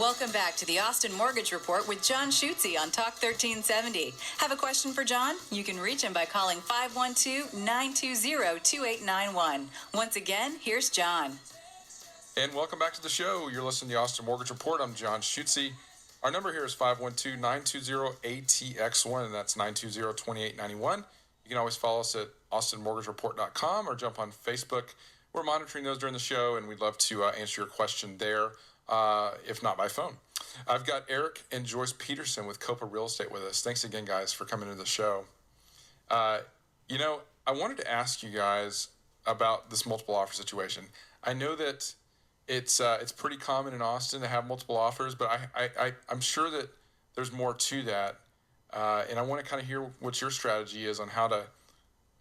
Welcome back to the Austin Mortgage Report with John Schutze on Talk 1370. Have a question for John? You can reach him by calling 512-920-2891. Once again, here's John. And welcome back to the show. You're listening to the Austin Mortgage Report. I'm John Schutze. Our number here is 512-920-ATX1, and that's 920-2891. You can always follow us at austinmortgagereport.com or jump on Facebook. We're monitoring those during the show, and we'd love to answer your question there, if not by phone. I've got Eric and Joyce Peterson with Copa Real Estate with us. Thanks again, guys, for coming into the show. I wanted to ask you guys about this multiple offer situation. I know that it's pretty common in Austin to have multiple offers, but I'm sure that there's more to that. And I want to kind of hear what your strategy is on how to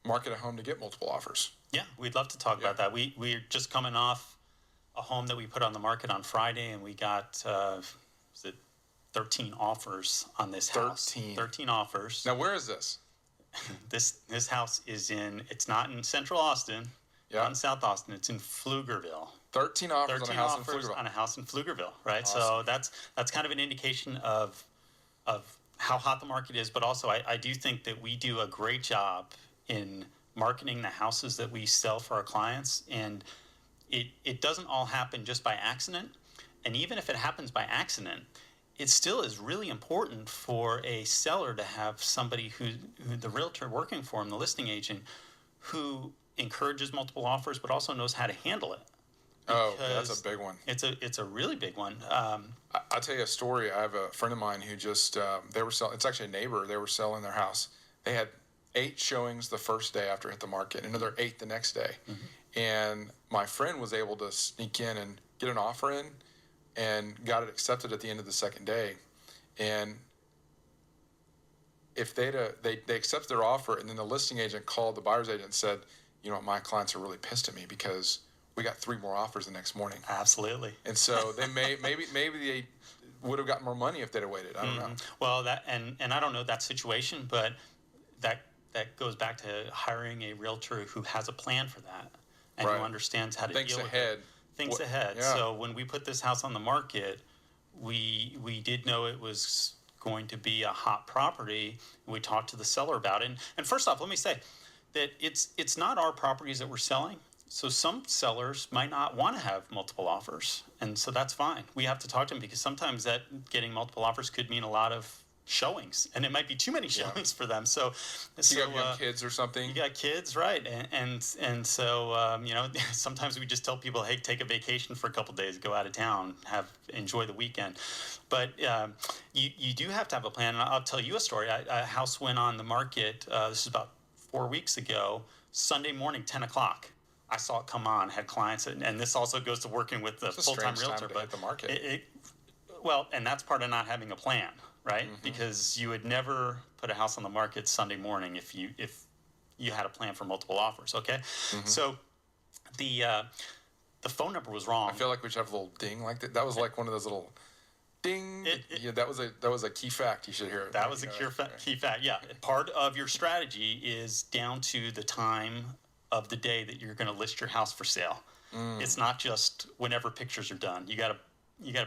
market a home to get multiple offers. Yeah, we'd love to talk about that. We're just coming off a home that we put on the market on Friday, and we got 13 offers on this house. 13 offers. Now, where is this? This house is it's not in Central Austin, not in South Austin. It's in Pflugerville. 13 offers on a house in Pflugerville, right? Awesome. So that's kind of an indication of how hot the market is, but also I do think that we do a great job in marketing the houses that we sell for our clients, and it doesn't all happen just by accident. And even if it happens by accident, it still is really important for a seller to have somebody who the realtor working for him, the listing agent, who encourages multiple offers, but also knows how to handle it. Oh, that's a big one. It's a really big one. I'll tell you a story. I have a friend of mine who just, they were selling, it's actually a neighbor, they were selling their house. They had 8 showings the first day after it hit the market, another 8 the next day. Mm-hmm. And my friend was able to sneak in and get an offer in and got it accepted at the end of the second day. And if they accepted their offer, and then the listing agent called the buyer's agent and said, you know, my clients are really pissed at me because we got 3 more offers the next morning. Absolutely. And so they maybe they would have gotten more money if they'd have waited. I don't know. Well, and I don't know that situation, but that goes back to hiring a realtor who has a plan for that and who understands how to deal with it. Thinks ahead. Yeah. So when we put this house on the market, we did know it was going to be a hot property. We talked to the seller about it. And first off, let me say that it's not our properties that we're selling. So some sellers might not want to have multiple offers, and so that's fine. We have to talk to them because sometimes that getting multiple offers could mean a lot of showings, and it might be too many showings for them. So you have young kids or something. You got kids, right? And so sometimes we just tell people, hey, take a vacation for a couple of days, go out of town, enjoy the weekend. But you do have to have a plan. And I'll tell you a story. A house went on the market. This is about 4 weeks ago. Sunday morning, 10 o'clock. I saw it come on, had clients, and this also goes to working with the full-time realtor. But hit the market. And that's part of not having a plan, right? Mm-hmm. Because you would never put a house on the market Sunday morning if you had a plan for multiple offers. Okay, so the phone number was wrong. I feel like we should have a little ding like that. That was like one of those little ding. That was a key fact. You should hear it. That was a key fact. Yeah, part of your strategy is down to the time of the day that you're going to list your house for sale. It's not just whenever pictures are done. You got to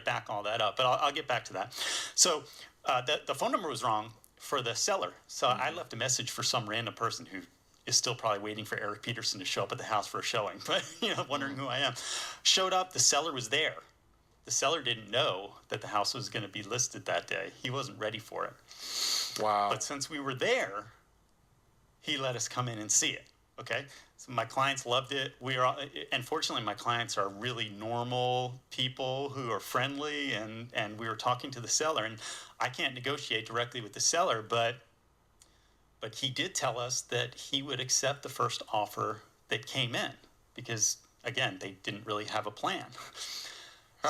back all that up. But I'll get back to that. So the phone number was wrong for the seller. So I left a message for some random person who is still probably waiting for Eric Peterson to show up at the house for a showing, but wondering who I am. Showed up, the seller was there. The seller didn't know that the house was going to be listed that day. He wasn't ready for it. Wow. But since we were there, he let us come in and see it. Okay, so my clients loved it. And fortunately, my clients are really normal people who are friendly, and we were talking to the seller, and I can't negotiate directly with the seller, but he did tell us that he would accept the first offer that came in because, again, they didn't really have a plan.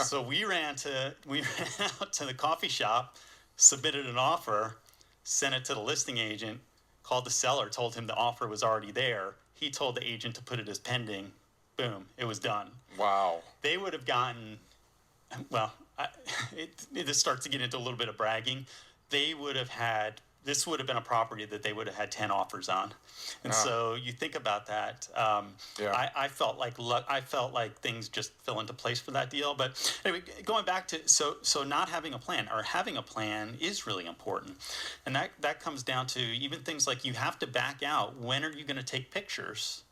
So we ran out to the coffee shop, submitted an offer, sent it to the listing agent, called the seller, told him the offer was already there. He told the agent to put it as pending. Boom, it was done. Wow. They would have gotten, this starts to get into a little bit of bragging. They would have had this would have been a property that they would have had 10 offers on. And so you think about that. I felt like things just fell into place for that deal. But anyway, going back to, so not having a plan, or having a plan, is really important. And that comes down to even things like, you have to back out, when are you going to take pictures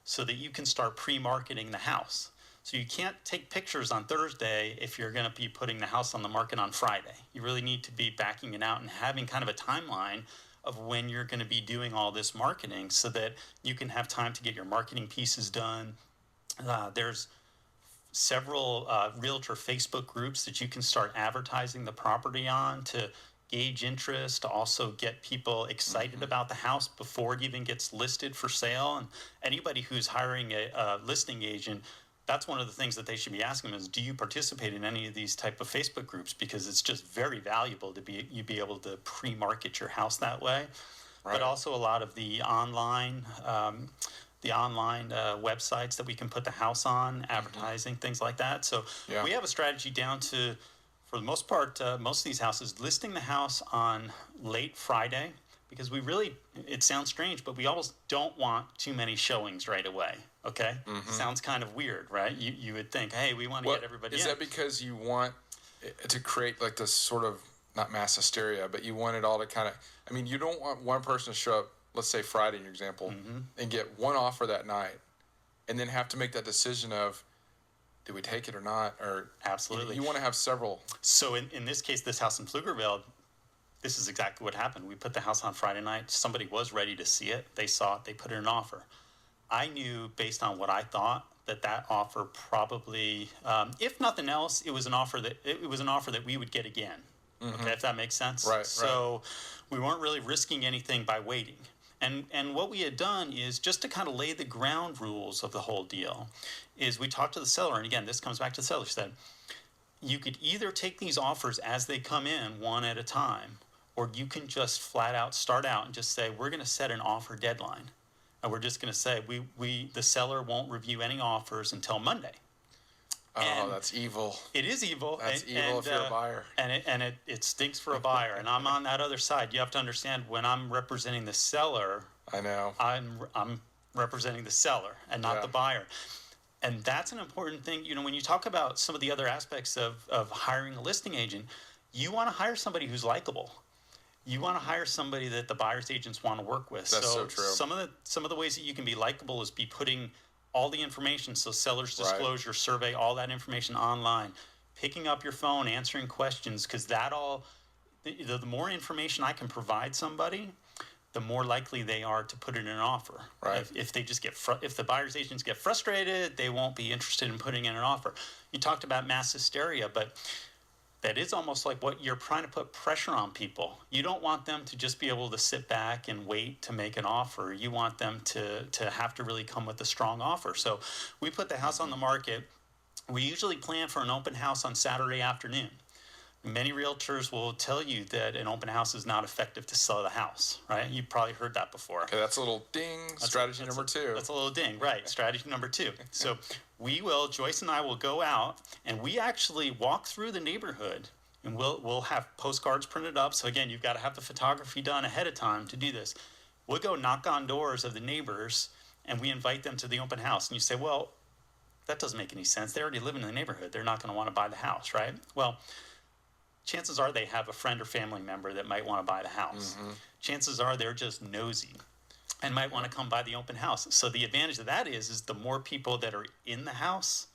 so that you can start pre-marketing the house. So you can't take pictures on Thursday if you're going to be putting the house on the market on Friday. You really need to be backing it out and having kind of a timeline of when you're going to be doing all this marketing, so that you can have time to get your marketing pieces done. There's several realtor Facebook groups that you can start advertising the property on to gauge interest, to also get people excited about the house before it even gets listed for sale. And anybody who's hiring a listing agent, that's one of the things that they should be asking them is, do you participate in any of these type of Facebook groups? Because it's just very valuable to be able to pre-market your house that way. Right. But also a lot of the online websites that we can put the house on, advertising, things like that. So we have a strategy down to, for the most part, most of these houses, listing the house on late Friday, because it sounds strange, but we almost don't want too many showings right away. Okay? Sounds kind of weird, right? You would think, hey, we want to get everybody in. Is that because you want to create like this sort of, not mass hysteria, but you want it all to kind of, I mean, you don't want one person to show up, let's say Friday in your example, and get one offer that night, and then have to make that decision of, do we take it or not? Or absolutely. You want to have several. So in this case, this house in Pflugerville, this is exactly what happened. We put the house on Friday night. Somebody was ready to see it. They saw it. They put in an offer. I knew, based on what I thought, that offer probably, if nothing else, it was an offer that we would get again. Okay, if that makes sense. Right. So we weren't really risking anything by waiting. And what we had done is, just to kind of lay the ground rules of the whole deal, is we talked to the seller, and again, this comes back to the seller, said, you could either take these offers as they come in, one at a time, or you can just flat out start out and just say, we're going to set an offer deadline. And we're just going to say, the seller won't review any offers until Monday. Oh, that's evil. It is evil. That's evil if you're a buyer. And it stinks for a buyer. And I'm on that other side. You have to understand, when I'm representing the seller, I know. I'm representing the seller and not the buyer. And that's an important thing. When you talk about some of the other aspects of hiring a listing agent, you want to hire somebody who's likable. You want to hire somebody that the buyer's agents want to work with. That's so true. Some of the ways that you can be likable is be putting all the information, so seller's disclosure, survey, all that information online, picking up your phone, answering questions, because the more information I can provide somebody, the more likely they are to put in an offer. Right. If they just if the buyer's agents get frustrated, they won't be interested in putting in an offer. You talked about mass hysteria, but that is almost like what you're trying to put pressure on people. You don't want them to just be able to sit back and wait to make an offer. You want them to have to really come with a strong offer. So we put the house on the market. We usually plan for an open house on Saturday afternoon. Many realtors will tell you that an open house is not effective to sell the house, right? You've probably heard that before. Okay, that's a little ding. Strategy number two. That's a little ding, right? Strategy number two. So Joyce and I will go out, and we actually walk through the neighborhood, and we'll have postcards printed up. So again, you've got to have the photography done ahead of time to do this. We'll go knock on doors of the neighbors, and we invite them to the open house. And you say, well, that doesn't make any sense. They already live in the neighborhood. They're not going to want to buy the house, right? Well, chances are they have a friend or family member that might want to buy the house. Chances are they're just nosy and might want to come by the open house. So the advantage of that is the more people that are in the house,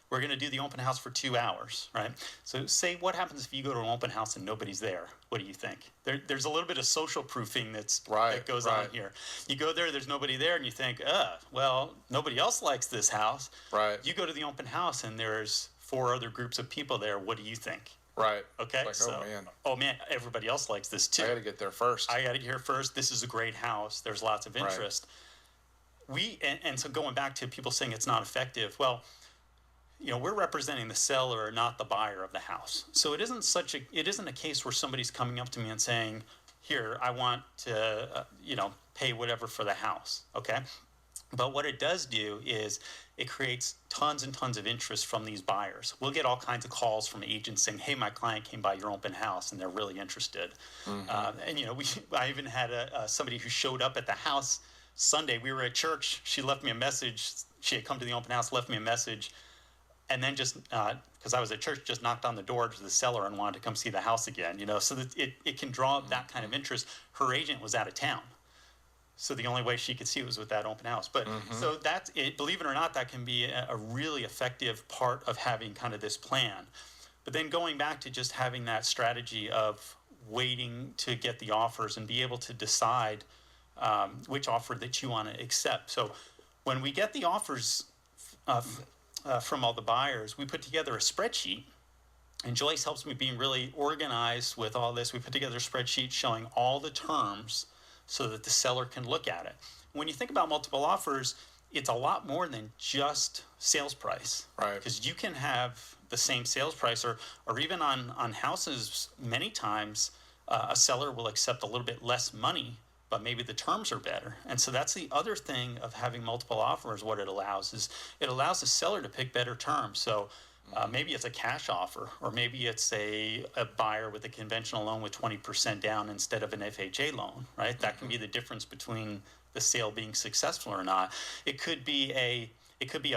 we're going to do the open house for 2 hours, right? So say, what happens if you go to an open house and nobody's there? What do you think? There's a little bit of social proofing that goes on here. You go there's nobody there, and you think, well, nobody else likes this house. Right. You go to the open house, and there's 4 other groups of people there. What do you think? Right. Okay. Like, so, oh man, everybody else likes this too. I got to get there first. This is a great house. There's lots of interest. Right. And so going back to people saying it's not effective. Well, we're representing the seller, not the buyer of the house. So it isn't a case where somebody's coming up to me and saying, "Here, I want to, pay whatever for the house." Okay. But what it does do is it creates tons and tons of interest from these buyers. We'll get all kinds of calls from agents saying, "Hey, my client came by your open house and they're really interested." And I even had somebody who showed up at the house Sunday. We were at church. She left me a message. She had come to the open house, left me a message, and then just because I was at church, just knocked on the door to the seller and wanted to come see the house again. So that it can draw up that kind of interest. Her agent was out of town, so the only way she could see it was with that open house. But so that's it. Believe it or not, that can be a really effective part of having kind of this plan. But then going back to just having that strategy of waiting to get the offers and be able to decide which offer that you want to accept. So when we get the offers from all the buyers, we put together a spreadsheet. And Joyce helps me being really organized with all this. We put together a spreadsheet showing all the terms so that the seller can look at it. When you think about multiple offers, it's a lot more than just sales price. Right. Because you can have the same sales price, or even on houses, many times a seller will accept a little bit less money, but maybe the terms are better. And so that's the other thing of having multiple offers. What it allows is it allows the seller to pick better terms. So maybe it's a cash offer, or maybe it's a buyer with a conventional loan with 20% down instead of an FHA loan, right? That can be the difference between the sale being successful or not. It could be a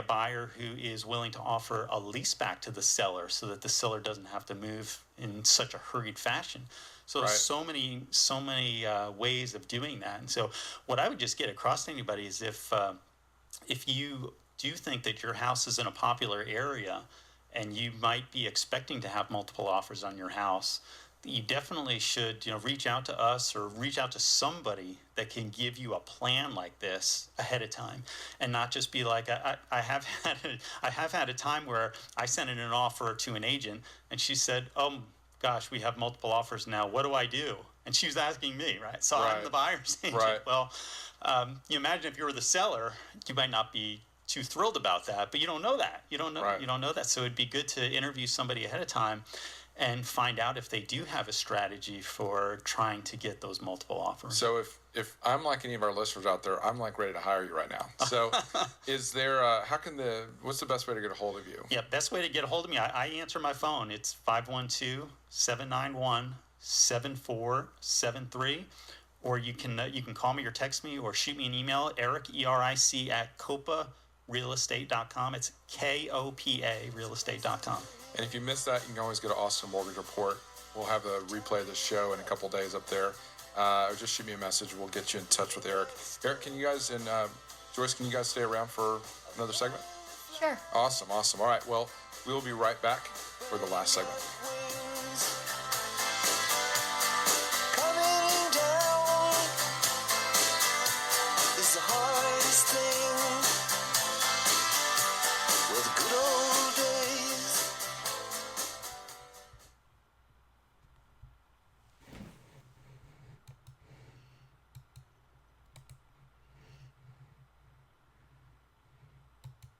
buyer who is willing to offer a lease back to the seller so that the seller doesn't have to move in such a hurried fashion. So Right. so many ways of doing that. And so what I would just get across to anybody is if you do think that your house is in a popular area and you might be expecting to have multiple offers on your house, you definitely should reach out to us or reach out to somebody that can give you a plan like this ahead of time, and not just be like, I have had a time where I sent in an offer to an agent and she said, "Oh gosh, we have multiple offers now. What do I do?" And she was asking me, right? So Right. I'm the buyer's agent. Right. Well, you imagine if you were the seller, you might not be too thrilled about that, but you don't know that. You don't know. Right. You don't know that. So it'd be good to interview somebody ahead of time and find out if they do have a strategy for trying to get those multiple offers. So if I'm like any of our listeners out there, I'm like ready to hire you right now. So is there, what's the best way to get a hold of you? Yeah, best way to get a hold of me, I answer my phone. It's 512-791-7473. Or you can call me or text me or shoot me an email, Eric, ERIC, at coparealestate.com. It's KOPA realestate.com. And if you missed that, you can always go to Austin Mortgage Report. We'll have a replay of the show in a couple days up there. Or just shoot me a message. We'll get you in touch with Eric. Eric, can you guys, and Joyce, can you guys stay around for another segment? Sure. Awesome. All right. Well, we'll be right back for the last segment. Coming down is the hardest thing. Well, the good old